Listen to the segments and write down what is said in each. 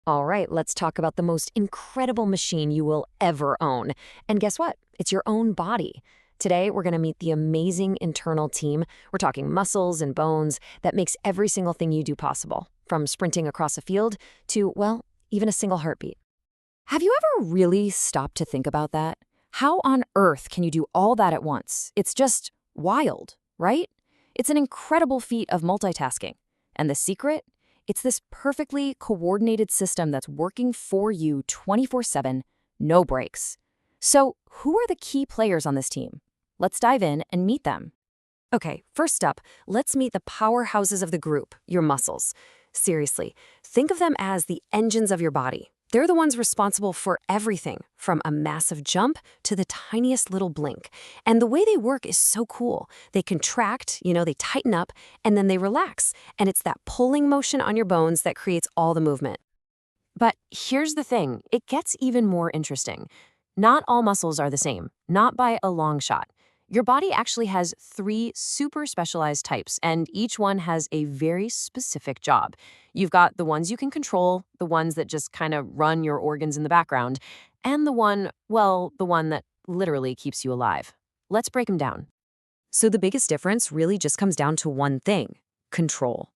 All right, let's talk about the most incredible machine you will ever own. And guess what? It's your own body. Today, we're going to meet the amazing internal team. We're talking muscles and bones that makes every single thing you do possible, from sprinting across a field to, well, even a single heartbeat. Have you ever really stopped to think about that? How on earth can you do all that at once? It's just wild, right? It's an incredible feat of multitasking. And the secret? It's this perfectly coordinated system that's working for you 24/7, no breaks. So, who are the key players on this team? Let's dive in and meet them. Okay, first up, let's meet the powerhouses of the group, your muscles. Seriously, think of them as the engines of your body. They're the ones responsible for everything, from a massive jump to the tiniest little blink. And the way they work is so cool. They contract, they tighten up, and then they relax. And it's that pulling motion on your bones that creates all the movement. But here's the thing, it gets even more interesting. Not all muscles are the same, not by a long shot. Your body actually has three super specialized types, and each one has a very specific job. You've got the ones you can control, the ones that just kind of run your organs in the background, and the one that literally keeps you alive. Let's break them down. So the biggest difference really just comes down to one thing: control.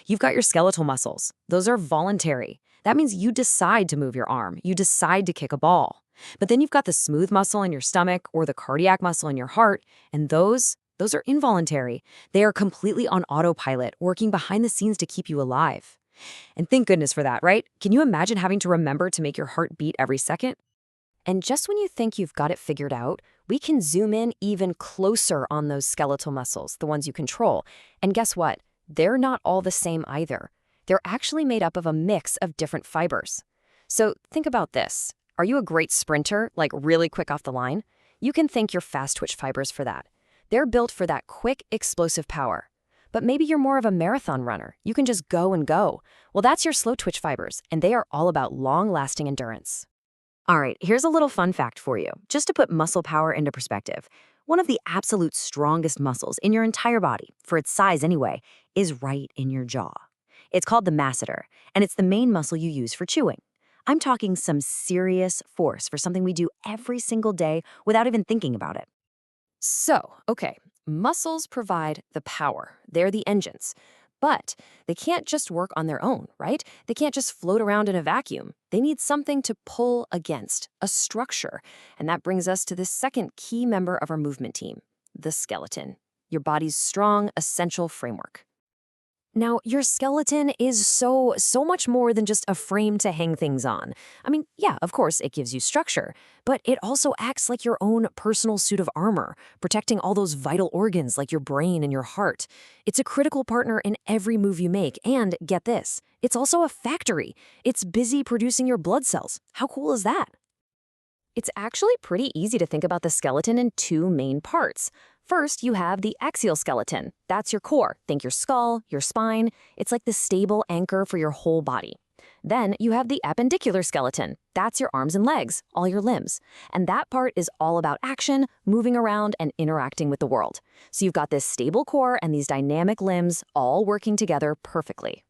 You've got your skeletal muscles. Those are voluntary. That means you decide to move your arm. You decide to kick a ball. But then you've got the smooth muscle in your stomach or the cardiac muscle in your heart, and those are involuntary. They are completely on autopilot, working behind the scenes to keep you alive. And thank goodness for that, right? Can you imagine having to remember to make your heart beat every second? And just when you think you've got it figured out, we can zoom in even closer on those skeletal muscles, the ones you control. And guess what? They're not all the same either. They're actually made up of a mix of different fibers. So think about this. Are you a great sprinter, like really quick off the line? You can thank your fast twitch fibers for that. They're built for that quick, explosive power. But maybe you're more of a marathon runner. You can just go and go. Well, that's your slow twitch fibers, and they are all about long-lasting endurance. All right, here's a little fun fact for you, just to put muscle power into perspective. One of the absolute strongest muscles in your entire body, for its size anyway, is right in your jaw. It's called the masseter, and it's the main muscle you use for chewing. I'm talking some serious force for something we do every single day without even thinking about it. So, okay, muscles provide the power. They're the engines. But they can't just work on their own, right? They can't just float around in a vacuum. They need something to pull against, a structure. And that brings us to the second key member of our movement team, the skeleton, your body's strong, essential framework. Now, your skeleton is so much more than just a frame to hang things on. I mean, yeah, of course, it gives you structure, but it also acts like your own personal suit of armor, protecting all those vital organs like your brain and your heart. It's a critical partner in every move you make, and get this, it's also a factory. It's busy producing your blood cells. How cool is that? It's actually pretty easy to think about the skeleton in two main parts. First, you have the axial skeleton. That's your core. Think your skull, your spine. It's like the stable anchor for your whole body. Then you have the appendicular skeleton. That's your arms and legs, all your limbs. And that part is all about action, moving around, and interacting with the world. So you've got this stable core and these dynamic limbs all working together perfectly.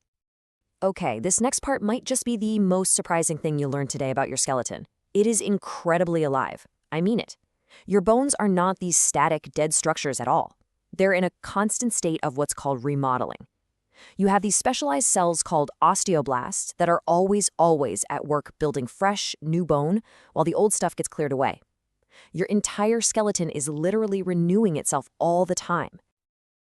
Okay, this next part might just be the most surprising thing you'll learn today about your skeleton. It is incredibly alive. I mean it. Your bones are not these static, dead structures at all. They're in a constant state of what's called remodeling. You have these specialized cells called osteoblasts that are always at work building fresh, new bone while the old stuff gets cleared away. Your entire skeleton is literally renewing itself all the time.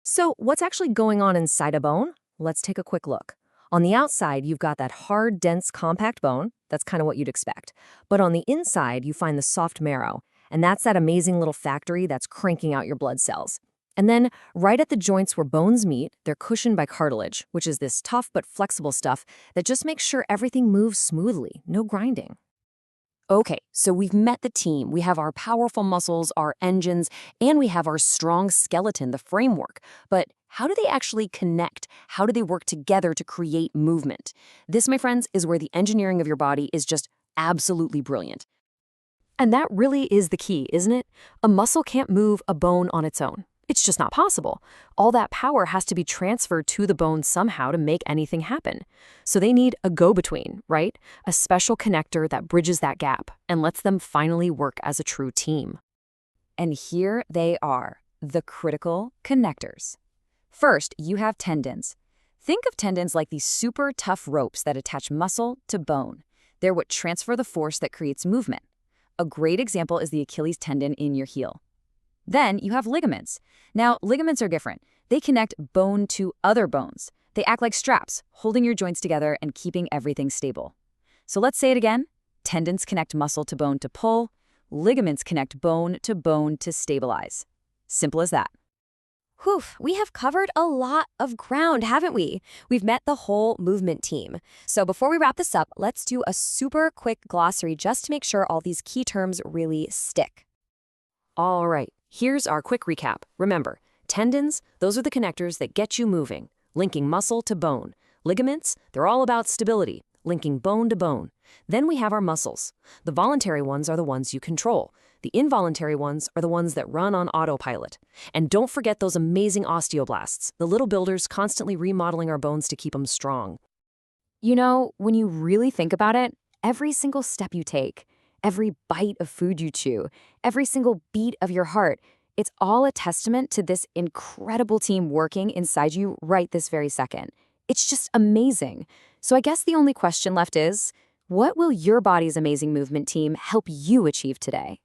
So what's actually going on inside a bone? Let's take a quick look. On the outside, you've got that hard, dense, compact bone. That's kind of what you'd expect. But on the inside, you find the soft marrow. And that's that amazing little factory that's cranking out your blood cells. And then, right at the joints where bones meet, they're cushioned by cartilage, which is this tough but flexible stuff that just makes sure everything moves smoothly, no grinding. Okay, so we've met the team. We have our powerful muscles, our engines, and we have our strong skeleton, the framework. But how do they actually connect? How do they work together to create movement? This, my friends, is where the engineering of your body is just absolutely brilliant. And that really is the key, isn't it? A muscle can't move a bone on its own. It's just not possible. All that power has to be transferred to the bone somehow to make anything happen. So they need a go-between, right? A special connector that bridges that gap and lets them finally work as a true team. And here they are, the critical connectors. First, you have tendons. Think of tendons like these super tough ropes that attach muscle to bone. They're what transfer the force that creates movement. A great example is the Achilles tendon in your heel. Then you have ligaments. Now, ligaments are different. They connect bone to other bones. They act like straps, holding your joints together and keeping everything stable. So let's say it again. Tendons connect muscle to bone to pull. Ligaments connect bone to stabilize. Simple as that. Whew, we have covered a lot of ground, haven't we? We've met the whole movement team. So before we wrap this up, let's do a super quick glossary just to make sure all these key terms really stick. All right, here's our quick recap. Remember, tendons, those are the connectors that get you moving, linking muscle to bone. Ligaments, they're all about stability, linking bone to bone. Then we have our muscles. The voluntary ones are the ones you control. The involuntary ones are the ones that run on autopilot. And don't forget those amazing osteoblasts, the little builders constantly remodeling our bones to keep them strong. You know, when you really think about it, every single step you take, every bite of food you chew, every single beat of your heart, it's all a testament to this incredible team working inside you right this very second. It's just amazing. So I guess the only question left is, what will your body's amazing movement team help you achieve today?